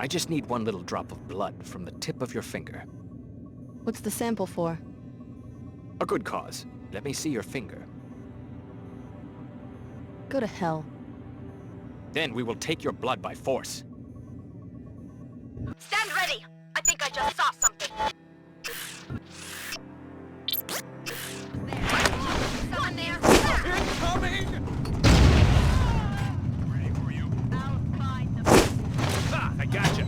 I just need one little drop of blood from the tip of your finger. What's the sample for? A good cause. Let me see your finger. Go to hell. Then we will take your blood by force. Stand ready! I think I just saw something. Someone there! Incoming! Ready for you. I'll find them. Ah, I gotcha.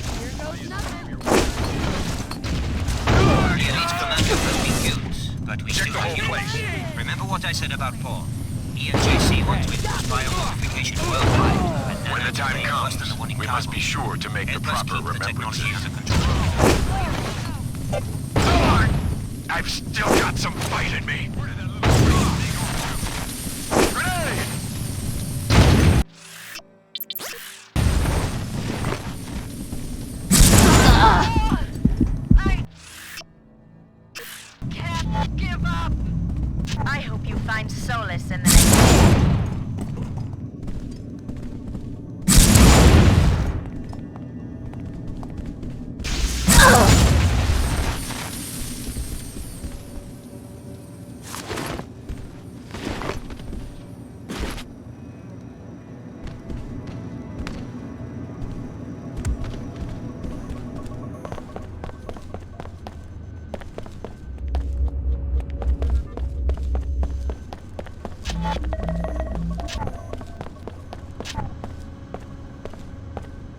Here goes nothing. The elite commander has been killed, but we still have you. Remember what I said about Paul? He and JC want to impose biomodification worldwide. When the time comes, we must be sure to make the proper remembrances. I've still got some fight in me. Grenade! I can't give up. I hope you find solace in the next.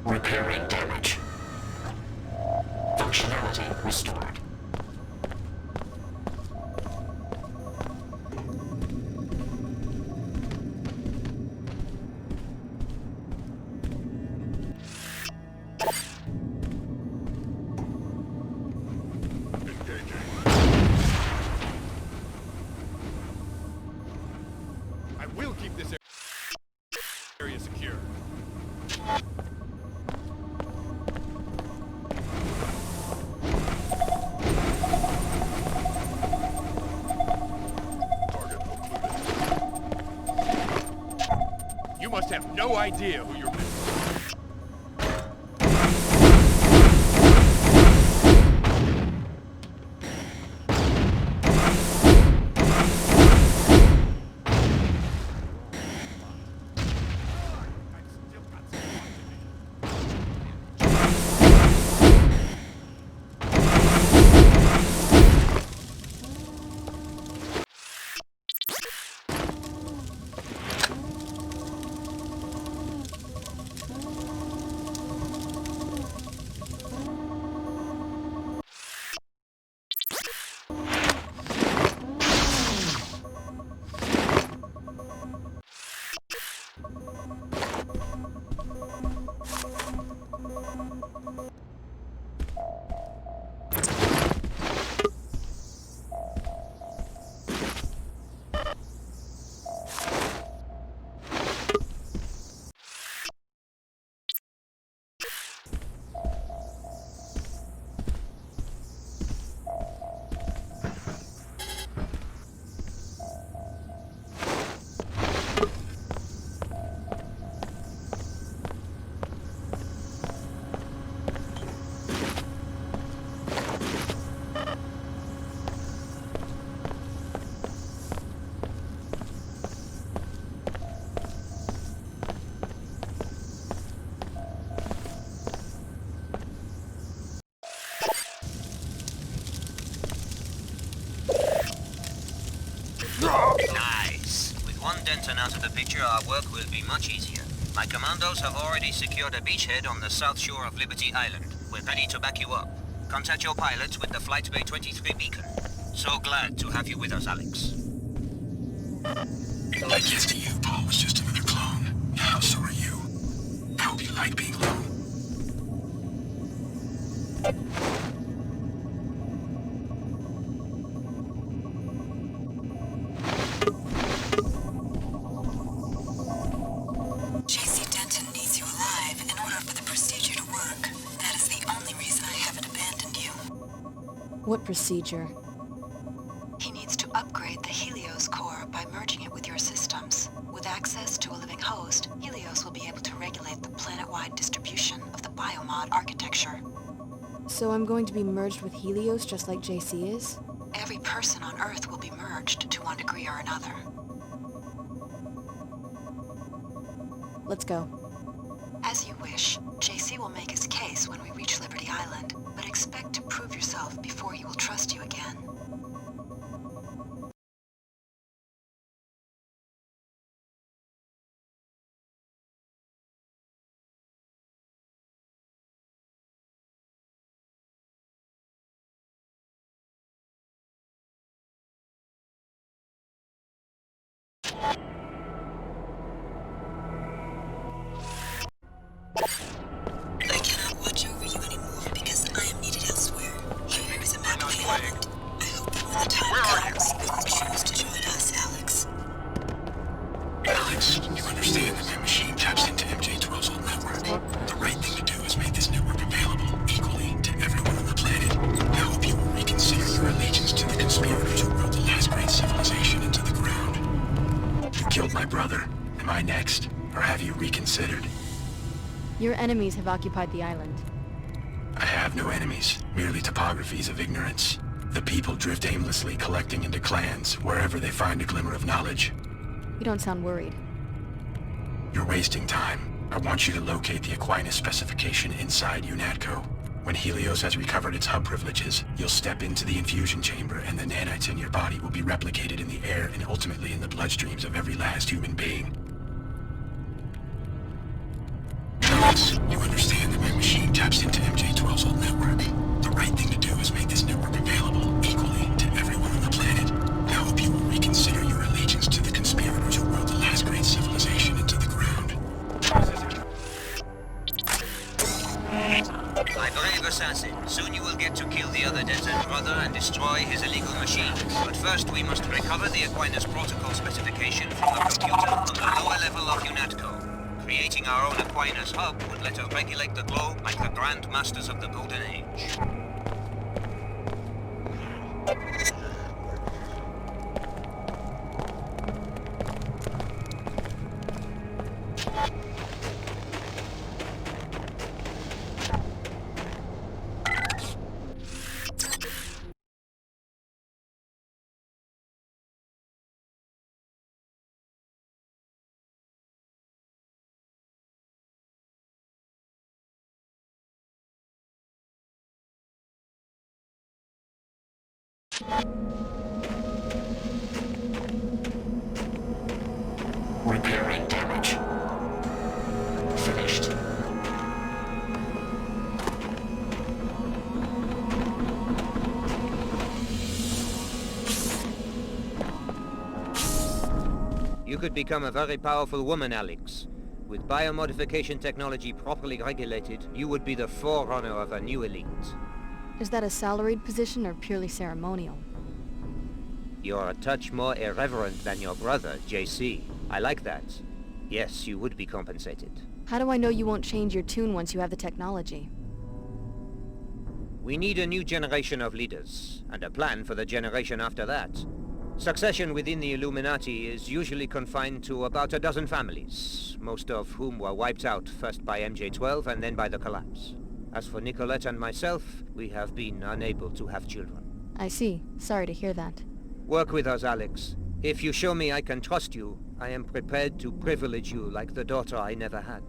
Repairing damage. Functionality restored. I will keep this area secure. You must have no idea who you're missing. Nice. With one Denton out of the picture, our work will be much easier. My commandos have already secured a beachhead on the south shore of Liberty Island. We're ready to back you up. Contact your pilots with the Flight Bay 23 beacon. So glad to have you with us, Alex. My gift to you, Paul, was just another clone. How so are you? I hope you like being alone. JC Denton needs you alive in order for the procedure to work. That is the only reason I haven't abandoned you. What procedure? He needs to upgrade the Helios core by merging it with your systems. With With access to a living host, Helios will be able to regulate the planet-wide distribution of the biomod architecture. So I'm going to be merged with Helios just like JC is? Every person on Earth will be merged to one degree or another. Let's go. As you wish. JC will make his case when we reach Liberty Island, but expect to prove yourself before he will trust you again. I cannot watch over you anymore because I am needed elsewhere. Here is a map of the island. I hope that when the time comes, you will choose to join us, Alex. Alex, you understand that my machine taps into MJ-12's old network. The right thing to do is make this network available equally to everyone on the planet. I hope you will reconsider your allegiance to the conspirators who wrote the last great civilization into the ground. You killed my brother. Am I next? Or have you reconsidered? Your enemies have occupied the island. I have no enemies, merely topographies of ignorance. The people drift aimlessly, collecting into clans, wherever they find a glimmer of knowledge. You don't sound worried. You're wasting time. I want you to locate the Aquinas specification inside UNATCO. When Helios has recovered its hub privileges, you'll step into the infusion chamber and the nanites in your body will be replicated in the air and ultimately in the bloodstreams of every last human being. Alex, you understand that my machine taps into MJ-12's old network. The right thing to do is make this network available equally to everyone on the planet. I hope you will reconsider your allegiance to the conspirators who wrote the last great civilization into the ground. My brave assassin, soon you will get to kill the other Denton brother and destroy his illegal machine. But first we must recover the Aquinas protocol specification from a computer on the lower level of UNATCO. Creating our own Aquinas hub would let us regulate the globe like the Grand Masters of the Golden Age. Repairing damage. Finished. You could become a very powerful woman, Alex. With biomodification technology properly regulated, you would be the forerunner of a new elite. Is that a salaried position or purely ceremonial? You're a touch more irreverent than your brother, JC. I like that. Yes, you would be compensated. How do I know you won't change your tune once you have the technology? We need a new generation of leaders, and a plan for the generation after that. Succession within the Illuminati is usually confined to about a dozen families, most of whom were wiped out first by MJ-12 and then by the collapse. As for Nicolette and myself, we have been unable to have children. I see. Sorry to hear that. Work with us, Alex. If you show me I can trust you, I am prepared to privilege you like the daughter I never had.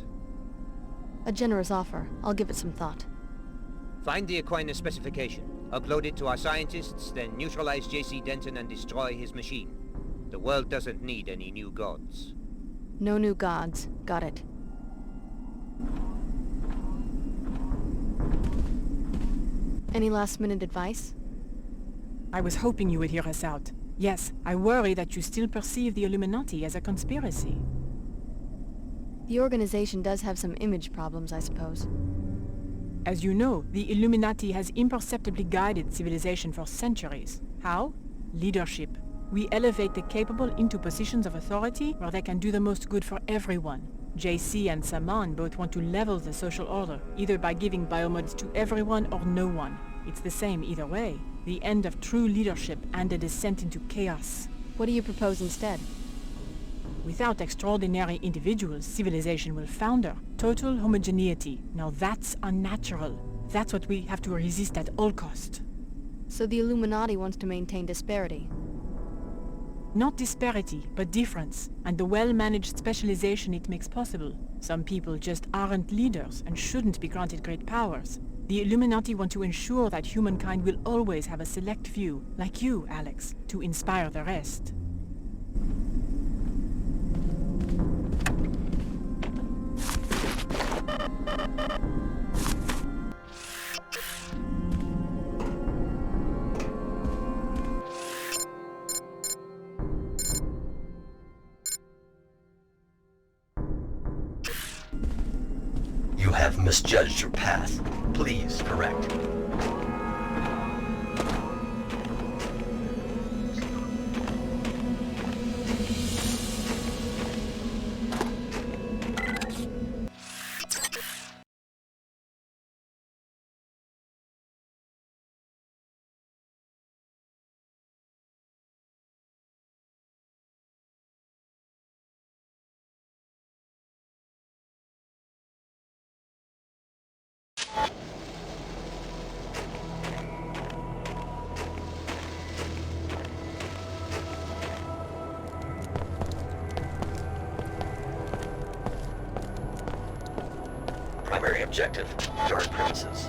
A generous offer. I'll give it some thought. Find the Aquinas specification, upload it to our scientists, then neutralize JC Denton and destroy his machine. The world doesn't need any new gods. No new gods. Got it. Any last-minute advice? I was hoping you would hear us out. Yes, I worry that you still perceive the Illuminati as a conspiracy. The organization does have some image problems, I suppose. As you know, the Illuminati has imperceptibly guided civilization for centuries. How? Leadership. We elevate the capable into positions of authority where they can do the most good for everyone. JC and Saman both want to level the social order, either by giving biomods to everyone or no one. It's the same either way. The end of true leadership and a descent into chaos. What do you propose instead? Without extraordinary individuals, civilization will founder. Total homogeneity. Now that's unnatural. That's what we have to resist at all cost. So the Illuminati wants to maintain disparity. Not disparity, but difference, and the well-managed specialization it makes possible. Some people just aren't leaders and shouldn't be granted great powers. The Illuminati want to ensure that humankind will always have a select few, like you, Alex, to inspire the rest. You have misjudged your path. Please correct. Primary objective, guard premises.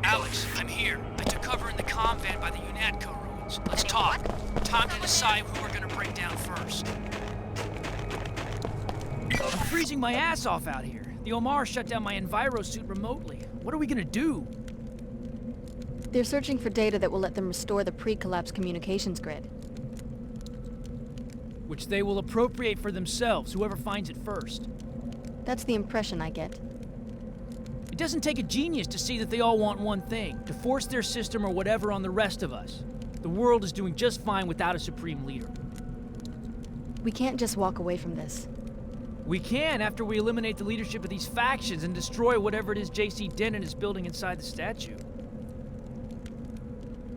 Alex, I'm here. I took cover in the comm van by the UNATCO ruins. Let's talk. Time to decide who we're gonna bring down first. I'm freezing my ass off out here. The Omar shut down my enviro suit remotely. What are we gonna do? They're searching for data that will let them restore the pre-collapse communications grid. Which they will appropriate for themselves, whoever finds it first. That's the impression I get. It doesn't take a genius to see that they all want one thing, to force their system or whatever on the rest of us. The world is doing just fine without a supreme leader. We can't just walk away from this. We can after we eliminate the leadership of these factions and destroy whatever it is J.C. Denton is building inside the statue.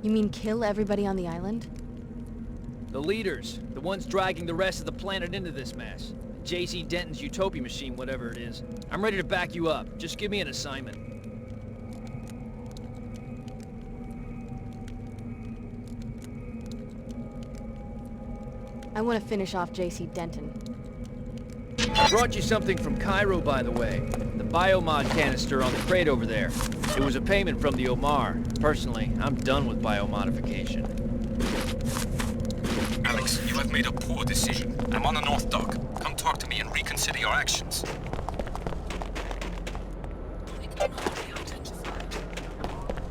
You mean kill everybody on the island? The leaders, the ones dragging the rest of the planet into this mess. J.C. Denton's utopia machine, whatever it is. I'm ready to back you up. Just give me an assignment. I want to finish off J.C. Denton. I brought you something from Cairo, by the way. The biomod canister on the crate over there. It was a payment from the Omar. Personally, I'm done with biomodification. Alex, you have made a poor decision. I'm on the North Dock. Come talk to me and reconsider your actions.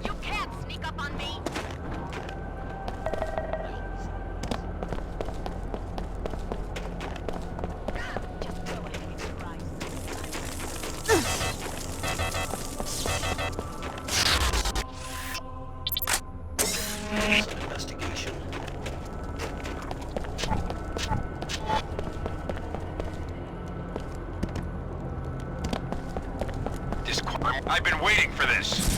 You can't sneak up on me! Just go ahead and try. Some investigation. I've been waiting for this.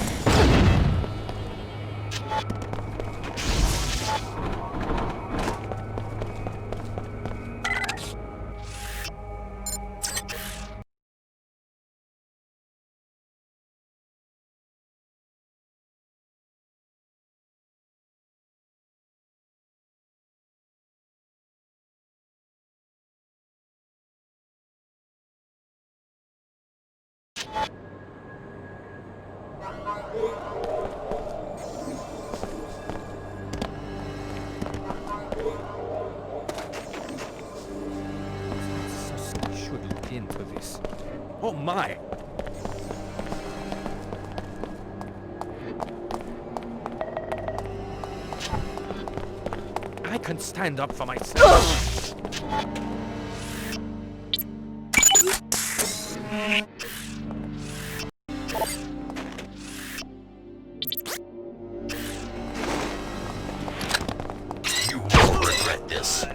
Should look into this. Oh my! I can stand up for myself. You will regret this.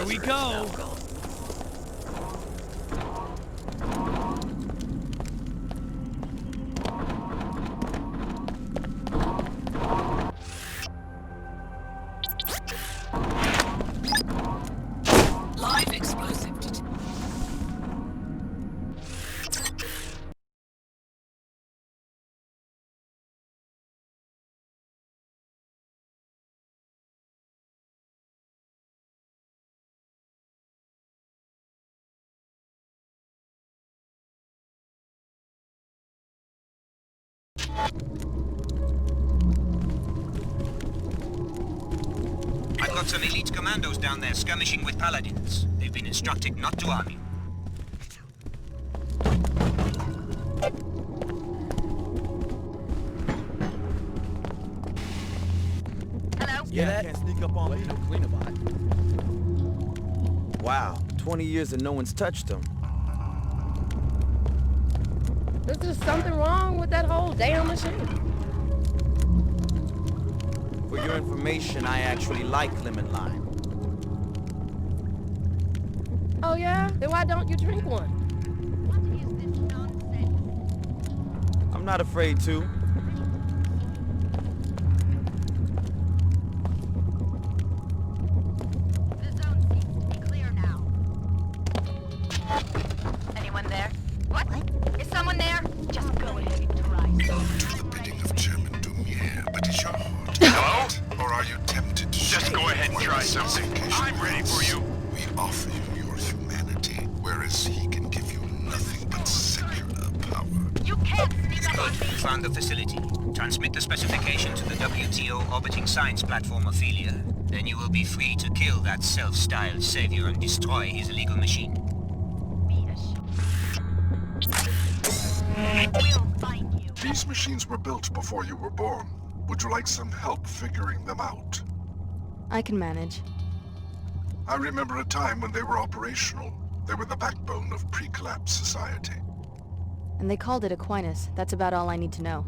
we go. Live explosive. I've got some elite commandos down there skirmishing with paladins. They've been instructed not to harm you. Hello? Yeah, can't sneak up on me. No cleanabot. Wow, 20 years and no one's touched them. Is there something wrong with that whole damn machine? For your information, I actually like lemon lime. Oh yeah? Then why don't you drink one? What is this nonsense? I'm not afraid to. The zone seems to be clear now. Anyone there? What? Is someone there? Just go ahead and try. Do the bidding of Chairman Dumier, but is your heart out? Or are you tempted to Just go ahead and try something. I'm ready for you. We offer you your humanity, whereas he can give you nothing but secular power. You can't sneak up on Good. me! You found the facility. Transmit the specification to the WTO orbiting science platform Ophelia. Then you will be free to kill that self-styled savior and destroy his illegal machine. Be assured. We'll find you. These machines were built before you were born. Would you like some help figuring them out? I can manage. I remember a time when they were operational. They were the backbone of pre-collapse society. And they called it Aquinas. That's about all I need to know.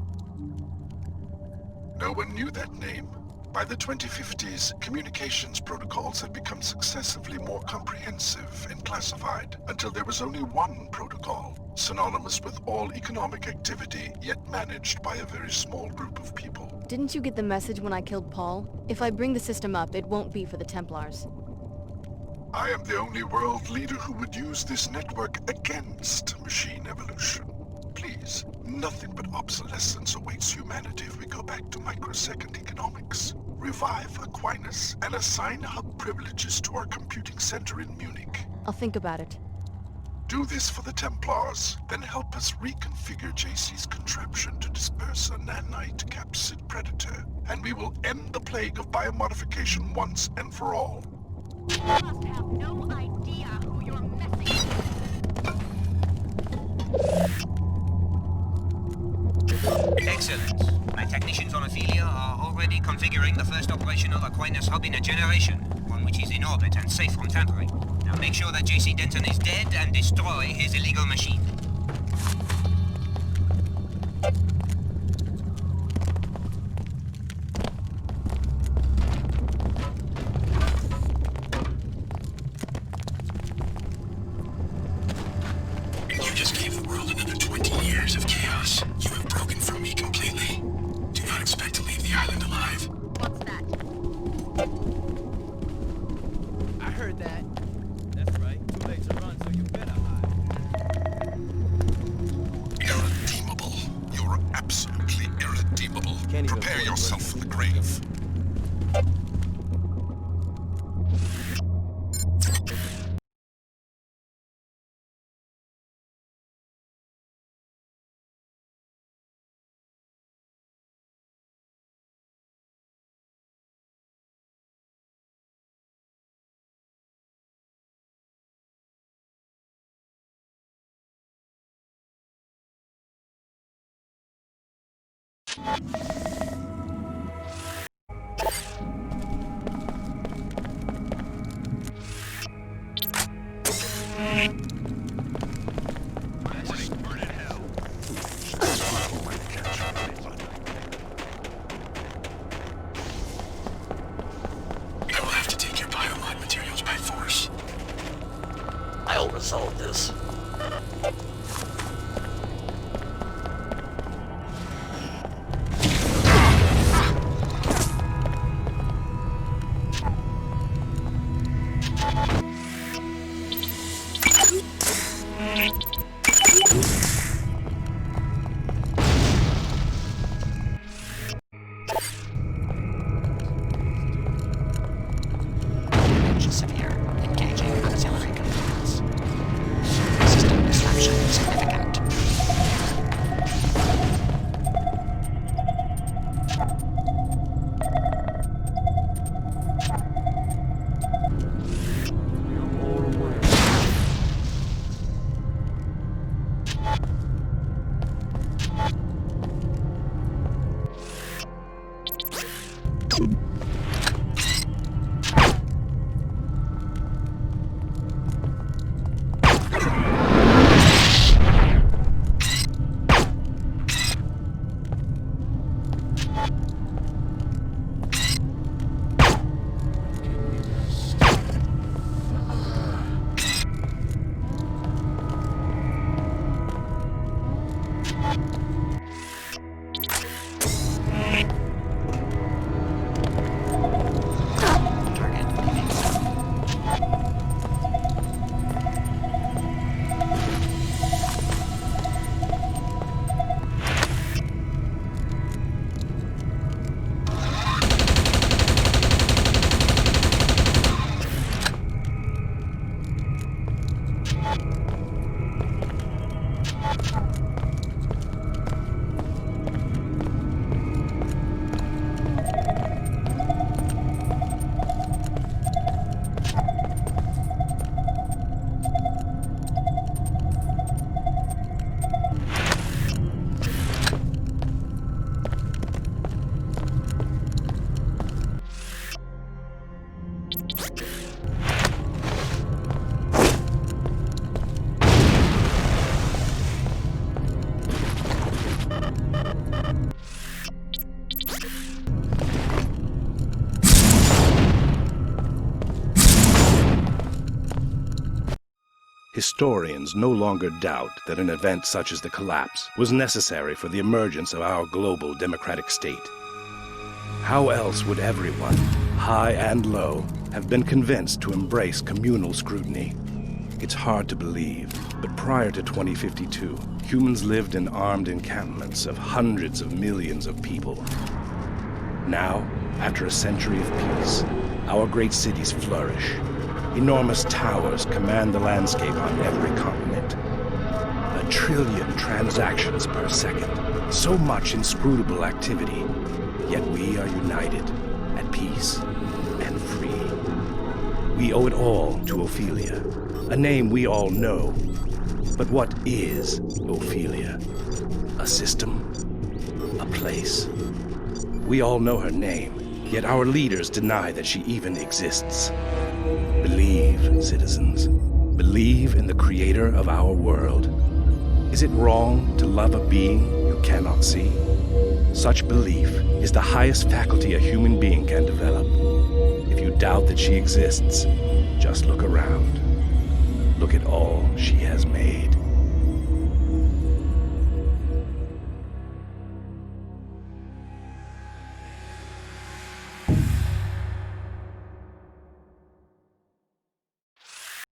No one knew that name. By the 2050s, communications protocols had become successively more comprehensive and classified, until there was only one protocol, synonymous with all economic activity, yet managed by a very small group of people. Didn't you get the message when I killed Paul? If I bring the system up, it won't be for the Templars. I am the only world leader who would use this network against machine evolution. Please, nothing but obsolescence awaits humanity if we go back to microsecond economics. Revive Aquinas and assign hub privileges to our computing center in Munich. I'll think about it. Do this for the Templars, then help us reconfigure JC's contraption to disperse a nanite capsid predator, and we will end the plague of biomodification once and for all. You must have no idea who you're messing with. Excellent. My technicians on Ophelia are already configuring the first operational Aquinas hub in a generation, one which is in orbit and safe from tampering. Now make sure that JC Denton is dead and destroy his illegal machine. You just gave the world another 20 years of chaos. You have broken from me completely. Do not expect to leave the island alive. What's that? I heard that. That's right. Too late to run, so you better hide. Irredeemable. You're absolutely irredeemable. Can't even Prepare afford yourself to for the grave. I will have to take your biomod materials by force. Historians no longer doubt that an event such as the collapse was necessary for the emergence of our global democratic state. How else would everyone, high and low, have been convinced to embrace communal scrutiny? It's hard to believe, but prior to 2052, humans lived in armed encampments of hundreds of millions of people. Now, after a century of peace, our great cities flourish. Enormous towers command the landscape on every continent. 1 trillion transactions per second. So much inscrutable activity. Yet we are united, at peace, and free. We owe it all to Ophelia, a name we all know. But what is Ophelia? A system? A place? We all know her name, yet our leaders deny that she even exists. Believe, citizens. Believe in the creator of our world. Is it wrong to love a being you cannot see? Such belief is the highest faculty a human being can develop. If you doubt that she exists, just look around. Look at all she has made.